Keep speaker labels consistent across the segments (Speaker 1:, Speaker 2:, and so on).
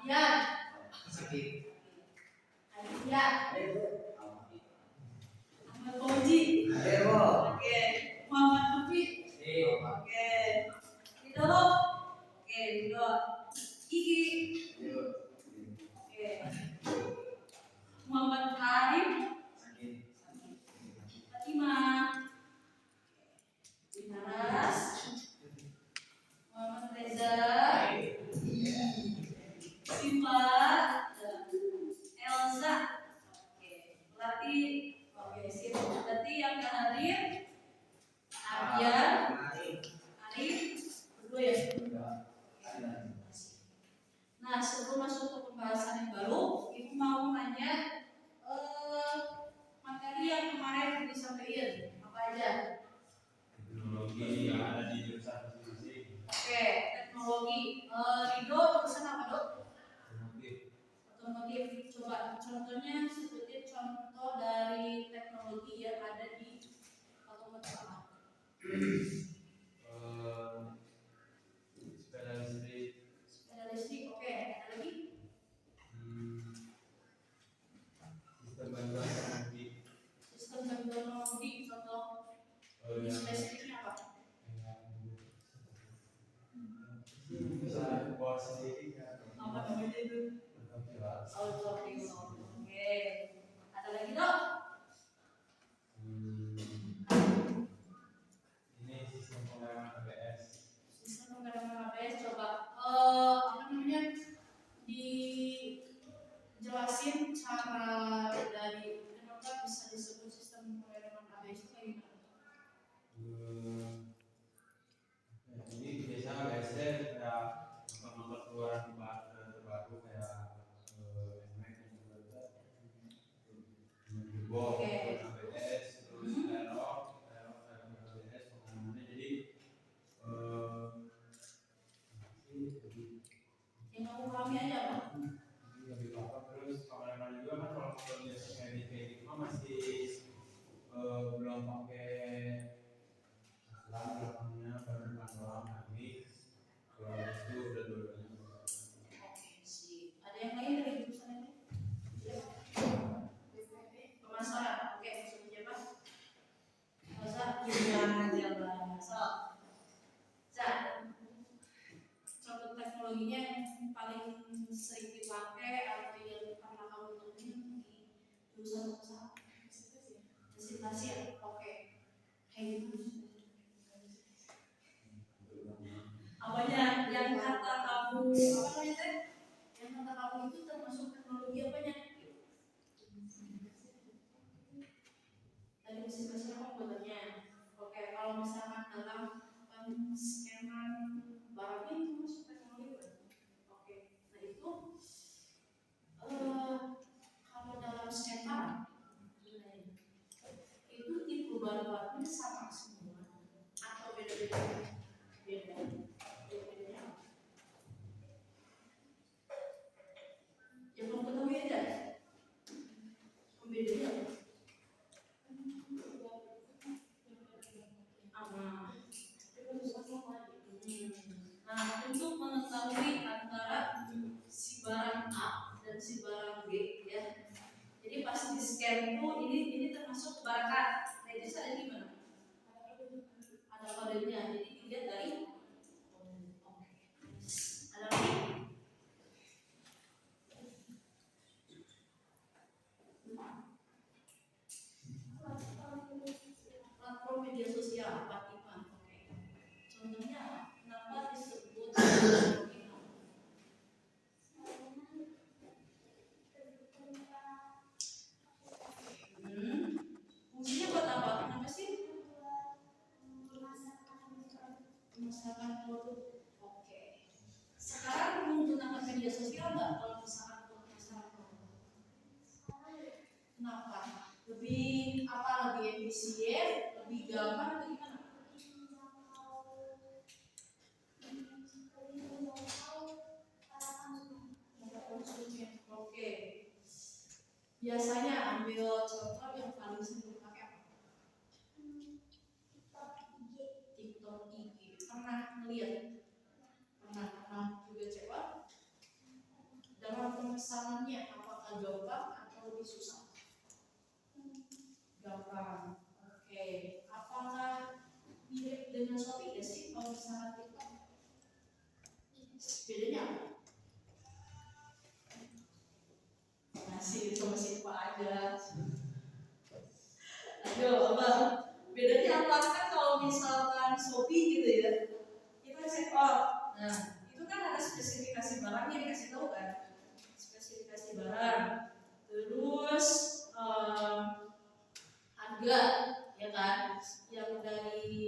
Speaker 1: Alfian. Sakit. Alfian. Ahmad Fauzi. Oke. Muhammad Lufi. Oke. Ridho. Oke, Ridho. Iki. Oke. Muhammad Karim. Fatimah. Dinaras. Muhammad Reza. Siva. Elsa. Oke. Berarti sip. Berarti yang hadir Aryan, Arif, berdua ya. Nah, sebelum masuk ke pembahasan yang baru, Ibu mau nanya materi yang kemarin disampaikan apa aja?
Speaker 2: Teknologi yang ada di jurusan masing-masing.
Speaker 1: Oke, teknologi. Ridho jurusan apa, Dok? Otomotif. Coba contohnya sebutin contoh dari teknologi yang ada di otomotif apa?
Speaker 2: Sepeda listrik.
Speaker 1: Sepeda listrik, oke. Ada lagi?
Speaker 2: Sistem bantuan pengemudi.
Speaker 1: Sistem bantuan pengemudi, contoh spesifiknya apa?
Speaker 2: Bisa bawa sendiri kan?
Speaker 1: Apa namanya itu? Autopilot. Oke. Ada lagi, Dok?
Speaker 2: Ini sistem pengereman ABS.
Speaker 1: Sistem pengereman ABS, coba apa namanya? Dijelasin cara dari kenapa bisa disebut sistem pengereman ABS itu kayak gimana?
Speaker 2: Jadi biasa ABS-nya kayak motor keluaran terbaru kayak NMAX dan juga turbo ABS terus aerok ABS pengamanannya jadi
Speaker 1: yang kamu pahami aja apa?
Speaker 2: lebih gampang. Terus kamera juga kan kalau motor biasa kayak gitu mah masih belum pakai selang belakangnya baru depan doang kami kalau itu udah dua-duanya.
Speaker 1: Oke, sih. Ada yang lain dari jurusan ini? Pemasaran. Oke, maksudnya siapa? Masa gimana aja bahasa? Contoh teknologinya yang paling sering dipakai atau yang pernah kamu temuin di jurusan usaha? Presentasi ya? Oke. Kayak gitu. Apanya yang kata kamu apa namanya? Yang kata kamu itu termasuk teknologi apanya? Tadi presentasi kamu buatnya. Oke, kalau misalkan dalam skema barang itu masuk teknologi bukan? Oke, nah itu kalau dalam skema itu tipe bahan-bahannya sama semua atau beda-beda? Beda. Beda-bedanya apa? Yang kamu ketahui aja. Pembedanya apa? Nah, untuk mengetahui antara si barang A dan si barang B ya. Jadi pas di scan itu ini termasuk barang A. Nah, itu ada di mana? Ada kodenya. Jadi dilihat dari ada lagi? Platform media sosial Fatimah. Oke. Contohnya kenapa disebut fungsinya buat apa? Kenapa sih? Memasarkan produk. Oke. Sekarang menggunakan media sosial nggak kalau misalkan untuk memasarkan produk? Kenapa? Lebih apa? Lebih efisien, lebih gampang atau gimana? Oke. Biasanya ambil contoh yang paling sering dipakai apa? TikTok, IG. Pernah ngeliat? Pernah juga coba? pemisahannya apakah gampang atau lebih susah? Gampang. Oke. Apakah mirip dengan Shopee ya sih kalau misalkan TikTok? Bedanya apa? Masih cuma simpel aja. Ayo, apa? Bedanya apa? Kan kalau misalkan Shopee gitu ya, kita check out. Nah, itu kan ada spesifikasi barangnya dikasih tahu kan? Spesifikasi barang. Terus harga, ya kan? Yang dari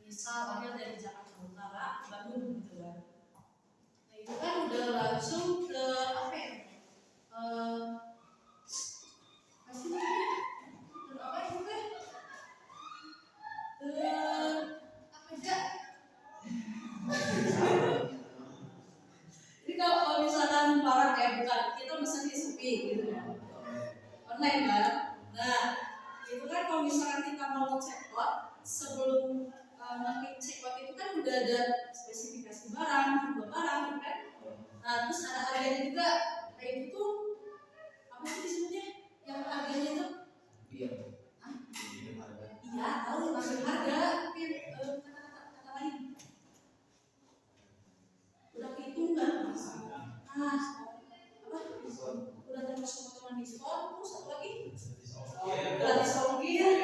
Speaker 1: misalnya dari Jakarta Utara ke Bandung gitu kan. Nah, itu kan udah langsung ke apa ya? Kasih namanya? Apa itu teh? Apa aja? Jadi kalau misalkan barang kayak bukan kita mesen di Shopee gitu ya, online kan. Nah itu kan kalau misalkan kita mau check out, sebelum ngeklik check out itu kan udah ada spesifikasi barang, jumlah barang gitu kan. Nah terus ada harganya juga. Nah itu tuh apa sih disebutnya? Yang harganya itu? Iya, tahu langsung harga. Tapi kata lain udah kehitung nggak? Nah, apa? Udah termasuk potongan diskon, terus satu lagi gratis ongkir,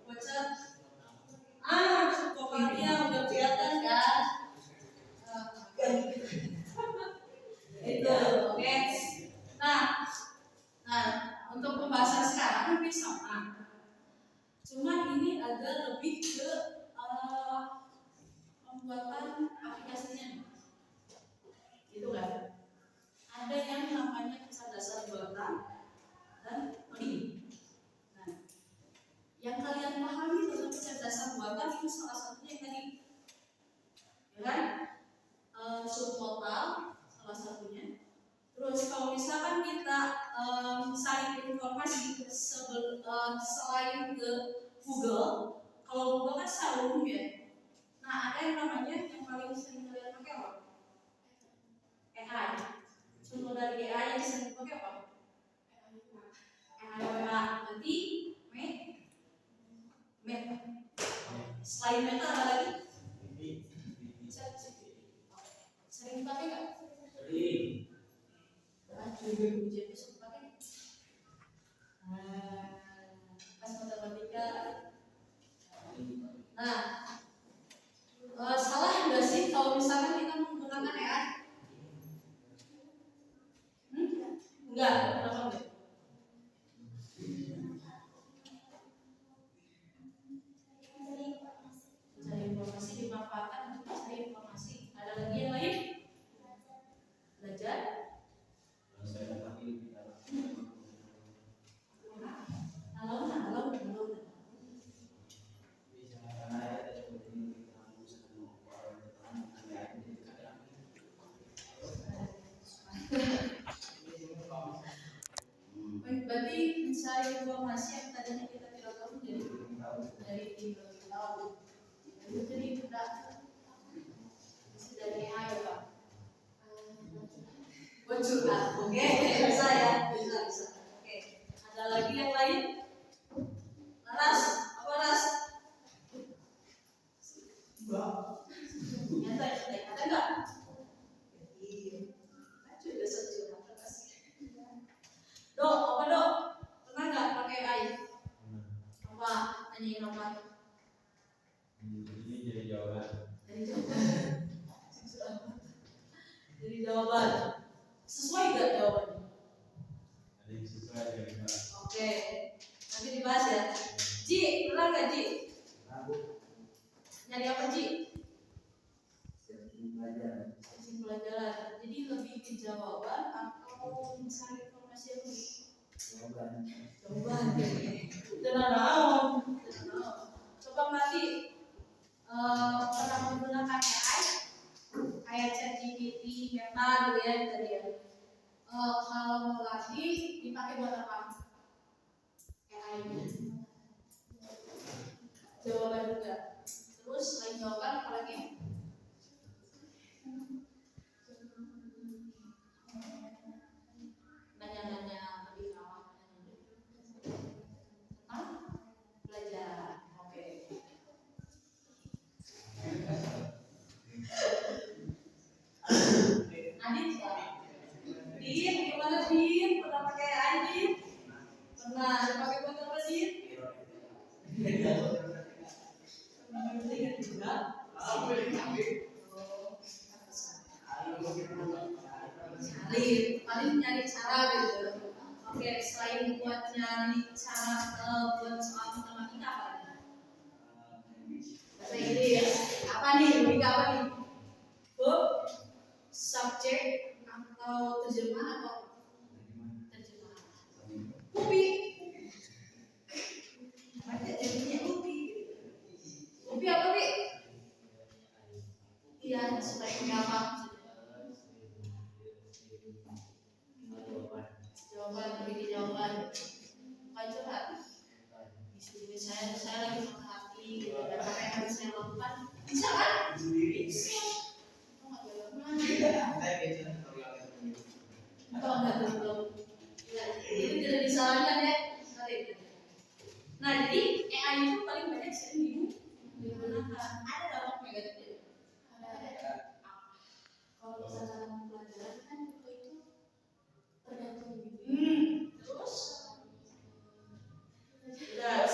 Speaker 1: voucher. Pokoknya udah kelihatan kan? Itu, oke. Nah, untuk pembahasan sekarang hampir sama. Cuma ini agak lebih ke pembuatan aplikasinya. Itu kan? Ada yang namanya kecerdasan buatan dan coding. Nah, yang kalian pahami tentang kecerdasan buatan itu salah satunya yang tadi, ya kan? Subtotal salah satunya. Terus kalau misalkan kita cari informasi selain ke Google, kalau Google kan selalu ya. Nah, ada yang namanya yang paling sering kalian pakai apa? AI. Contoh dari AI yang sering dipakai apa? AI WA. Berarti Meta. Selain Meta ada lagi? Sering dipakai nggak? Sering. Ujian besok pakai. Pas matematika. Nah, salah nggak sih kalau misalkan kita menggunakan AI? Enggak, kenapa enggak? Cari informasi, dimanfaatkan untuk cari informasi. Ada lagi yang lain? Belajar? Halo. Berarti mencari informasi yang tadinya kita tidak tahu jadi dari tidak tahu. Jadi kita bisa dari AI Pak. Curhat, oke, bisa ya, bisa. Oke, ada lagi yang lain? Laras, apa Ras? Nyantai, ada nggak? Iya, juga securhat Ras. Dok, apa dok? Pernah nggak pakai AI? Apa? Nanyain apa?
Speaker 2: Ini jadi jawaban.
Speaker 1: Jadi jawaban. Sesuai nggak jawabannya?
Speaker 2: Ada yang sesuai dengan Mbak.
Speaker 1: Oke, nanti dibahas ya. Ji, pernah nggak Ji? Nyari apa Ji? Sistem pelajaran. Jadi lebih ke jawaban atau mencari informasi yang lebih? Jawaban. Jawaban. Coba nanti pernah menggunakan AI kayak ChatGPT, Meta gitu ya tadi ya. Kalau mau latih dipakai buat apa? AI-nya. Jawaban juga. Terus selain jawaban apa lagi? kita. Din, gimana Din? Pernah pakai AI Din? Pernah. Pakai buat apa Din? Juga. Paling nyari cara gitu. Oke, selain buat nyari cara buat soal matematika apa nih? Bahasa Inggris. Apa nih? Lebih ke apa nih? Ke subjek atau terjemah atau terjemah? Upi. Baca jadinya upi. Upi apa Pi? Iya, supaya apa? Jawaban, bikin jawaban. Bukan curhat. Saya lagi patah hati gitu, dan apa yang harus saya lakukan? Bisa kan? Bisa. Atau enggak belum? Itu tidak disalahkan ya. Nah, jadi AI itu paling banyak sering digunakan. Ada dampak negatifnya. Ada. Kalau misalnya pelajaran kan itu tergantung gitu. Terus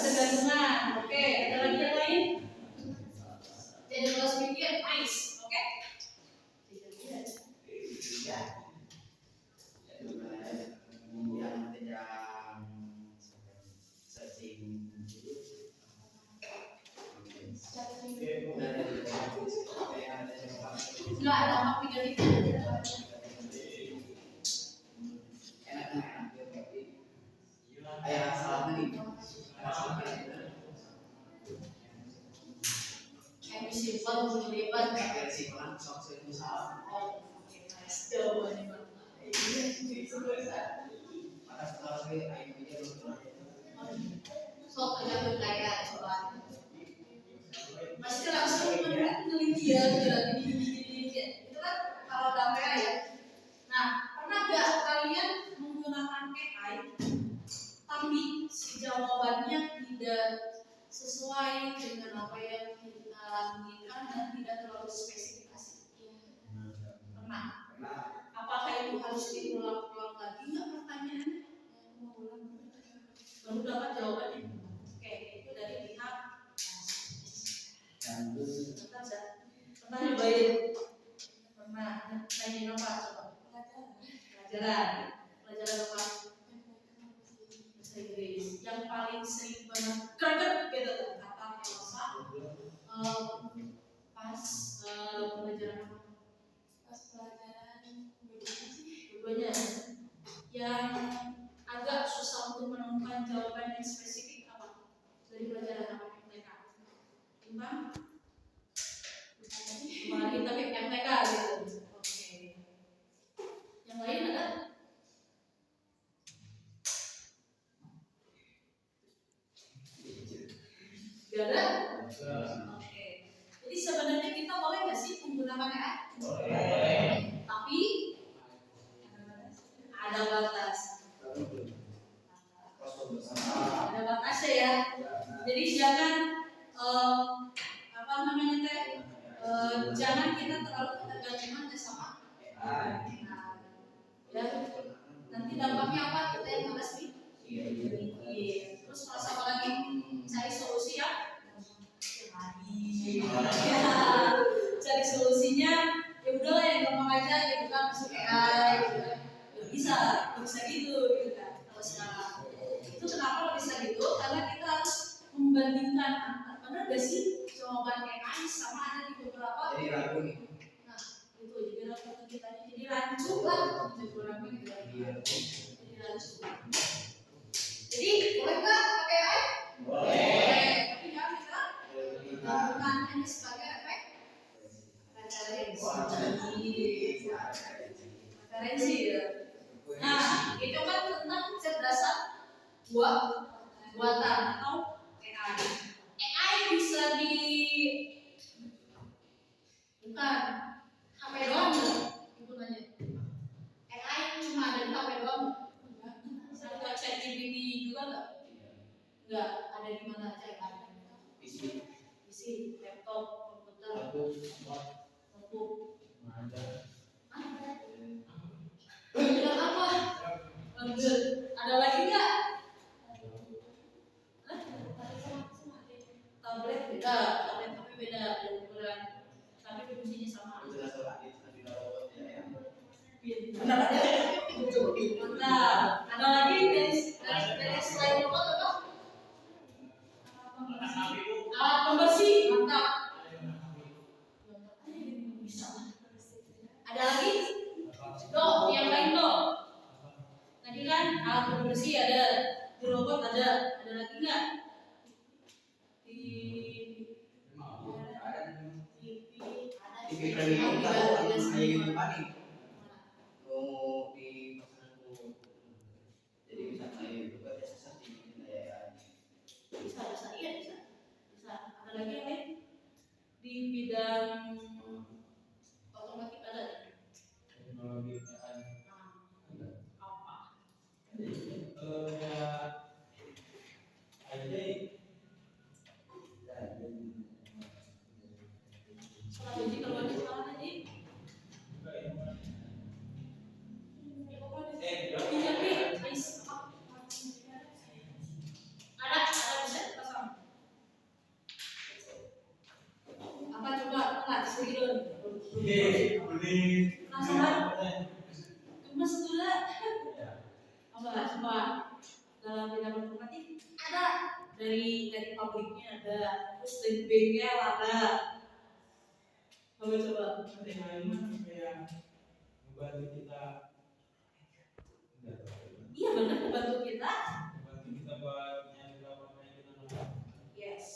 Speaker 1: ketergantungan. Oke, ada lagi yang lain? Jadi kalau pikir nice, oke? Enggak ada dampak negatifnya. Ayah salah nih. Kayak simpel, lebar, kayak simpel, sok salah. Oke, nice. Jawabannya sok tergantung kayak coba. Pasti langsung meneliti ya, gini. Itu kan kalau dampak ya. Nah, pernah nggak kalian menggunakan AI tapi jawabannya tidak sesuai dengan apa yang kita inginkan dan tidak terlalu spesifikasi? Pernah. Apakah itu harus diulang-ulang lagi nggak pertanyaannya? Baru dapat jawabannya. Oke, itu dari pihak. Pernah nyobain? Pernah. Nanyain apa coba? Pelajaran apa? Bahasa Inggris. Yang paling sering banget greget gitu kata Elsa pas pelajaran apa? Pas pelajaran dua-duanya. Yang agak susah untuk menemukan jawaban yang spesifik apa? Dari pelajaran apa MTK? Timbang? Kembali tapi MTK gitu. Oke. Yang lain ada? Gak ada? Oke. Jadi sebenarnya kita boleh nggak sih menggunakan AI? Boleh. Tapi ada batas. Ada batasnya ya. Jadi jangan apa namanya teh? Jangan kita terlalu ketergantungan sama AI. Ya. Nanti dampaknya apa? Kita yang malas nih. Iya. Terus merasa apa lagi? Cari solusi ya. Cari solusinya ya udahlah yang gampang aja gitu kan, masuk AI gitu kan. Ya bisa gitu kan. Kalau sekarang itu kenapa bisa gitu? Karena kita harus membandingkan benar gak sih jawaban AI sama ada di beberapa. Jadi ragu nih. Nah itu jadi ragu kita, jadi rancu lah gitu. Jadi rancu. Jadi boleh nggak pakai AI? Boleh. Tapi jangan kita gunakan hanya sebagai efek referensi ya. Nah, itu kan tentang kecerdasan buatan atau AI. AI bisa di bukan HP doang nggak? Ibu nanya. AI cuma ada di HP doang nggak? Ada ChatGPT juga nggak? Nggak. Ada di mana aja kan? PC, laptop, komputer, notebook. Ada. Ada lagi nggak? Tablet beda, tablet HP beda ukuran, tapi fungsinya sama. Benar ada. Mantap. Ada lagi dari selain robot apa? Alat pembersih. Mantap. Ada lagi? Dok, yang lain dok. Tadi kan alat pembersih ada, di robot ada lagi nggak?
Speaker 3: TV premium tahu ada yang paling mau dipasang jadi bisa kayak juga biasa di ya
Speaker 1: Bisa iya bisa. Ada lagi yang lain di bidang otomotif ada?
Speaker 2: Teknologi
Speaker 1: Apa?
Speaker 2: ya ada
Speaker 1: Salah biji kalau ada salah tadi. Ada bisa dipasang. Apa coba enggak sedikit penasaran? Cuma setulah. Coba dalam bidang otomotif ada dari pabriknya ada, terus dari bengkel ada. Coba.
Speaker 2: kayak membantu kita.
Speaker 1: Iya benar, membantu kita.
Speaker 2: Membantu kita buat nyari apa yang kita mau.
Speaker 1: Yes.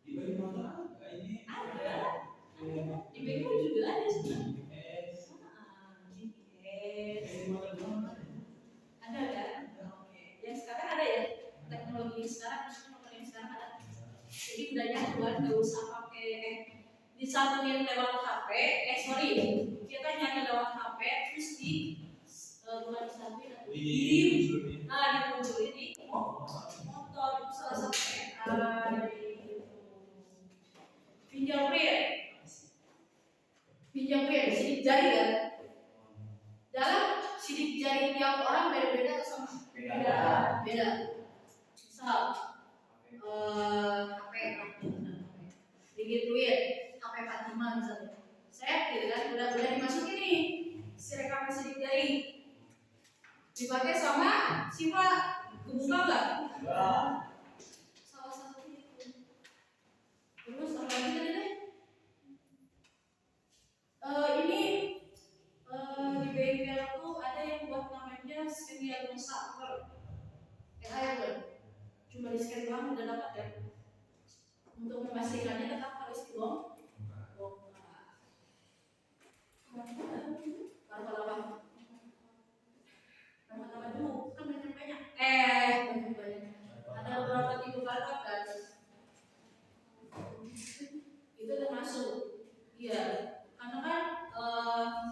Speaker 2: Di bagi motor ada ini.
Speaker 1: Ada. Di bengkel juga ada sebenarnya. GPS. Ada kan? Oke. Yang sekarang ada ya, teknologi sekarang, motor yang sekarang ada. Jadi udah nyaman, nggak usah pakai disambungin lewat HP. Kita nyari lewat HP terus bukan disambungin, dimunculin di motor. Itu salah satu fingerprint sidik jari kan? Dalam sidik jari tiap orang beda-beda atau sama? Beda. Misal HP digituin, HP Fatima misalnya. Saya gitu kan, udah dimasukin nih si rekaman sidik jari. Dipakai sama siapa? Kebuka nggak? Salah satunya itu. Terus apa lagi tadi deh? Ini di bengkel tuh ada yang buat namanya serial saver. Cuma di scan doang udah dapat ya. Untuk memastikannya tetap harus dibongkar. Kalau apa? Nama dulu kan banyak. Ada beberapa tipe barcode kan? Itu termasuk. Iya. Karena kan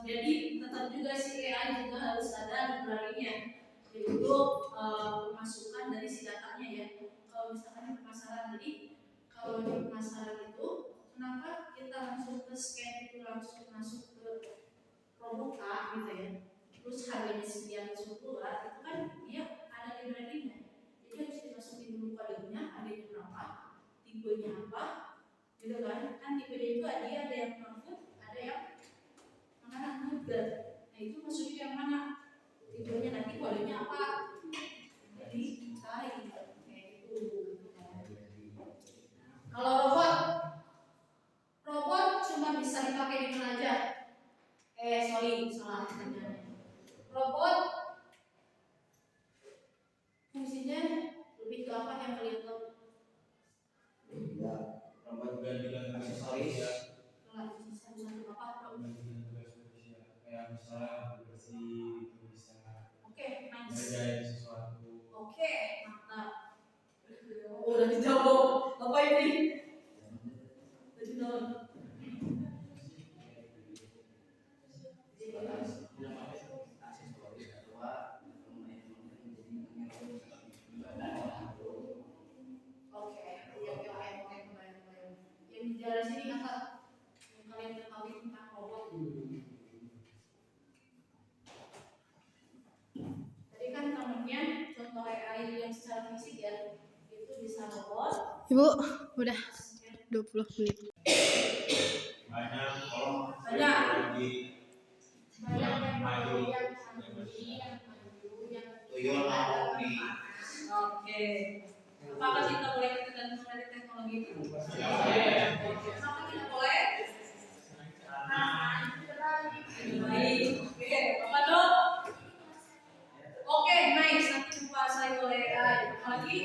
Speaker 1: jadi tetap juga si AI juga harus ada library-nya. Yaitu pemasukan dari si datanya ya. Kalau misalkan di pemasaran, jadi kalau di pemasaran itu kenapa kita langsung ke scan itu langsung masuk ke produk A gitu ya, terus harganya sekian langsung keluar, itu kan dia ada library-nya, jadi harus dimasukin dulu kodenya, harganya berapa, tipenya apa gitu kan tipenya itu ada yang non-food, ada yang makanan burger. Nah itu maksudnya yang mana tipenya, nanti kodenya apa, jadi cari kayak itu. Kalau robot cuma bisa dipakai di mana aja? Salah pertanyaannya. Robot fungsinya lebih ke apa yang kalian tahu?
Speaker 3: ya robot
Speaker 2: Ganti
Speaker 3: aksesoris
Speaker 2: ya.
Speaker 1: Satu apa?
Speaker 2: Kayak misalnya bersih itu bisa.
Speaker 1: Oke, nice.
Speaker 2: Ngerjain sesuatu.
Speaker 1: Oke, mantap. Udah dijawab. Apa ini? Tadi tahun. Yang di daerah sini apa? Yang kalian ketahui tentang robot? yang secara fisik ya, itu bisa robot.
Speaker 4: Ibu, udah 20 menit.
Speaker 2: Banyak kalau
Speaker 1: Banyak.
Speaker 2: lagi
Speaker 1: Banyak
Speaker 2: maju.
Speaker 1: yang maju, yang
Speaker 3: tuyul mau di
Speaker 1: Oke. Apakah kita boleh tergantung dari teknologi itu? Apakah kita boleh? Baik. Oke, apa dong? Oke, nice. Nanti dikuasai oleh AI. Apalagi?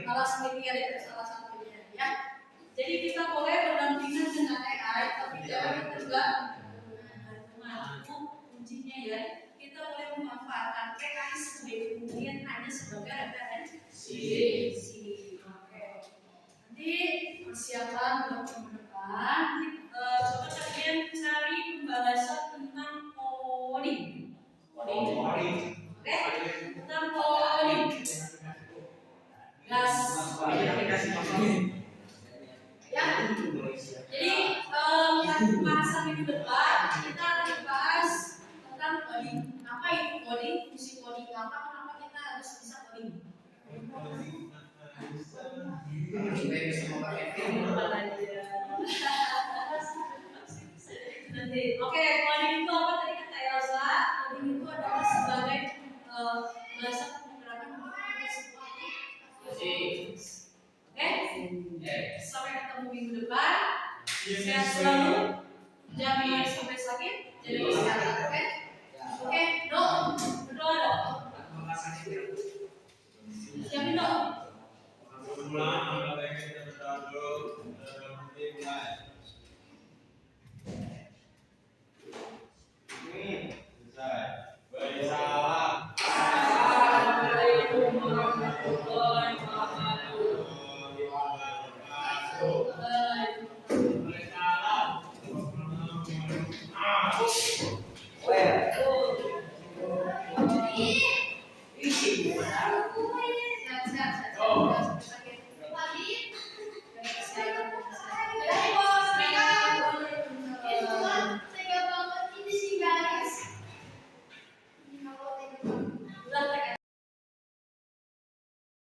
Speaker 1: Alas mikir itu salah satunya, ya. Jadi kita boleh berdampingan dengan AI, tapi jangan juga itu kuncinya ya. Kita boleh memanfaatkan AI sebagai kemudian hanya sebagai referensi. Oke. Nanti persiapan buat minggu depan. Coba kalian cari pembahasan tentang coding. Oke.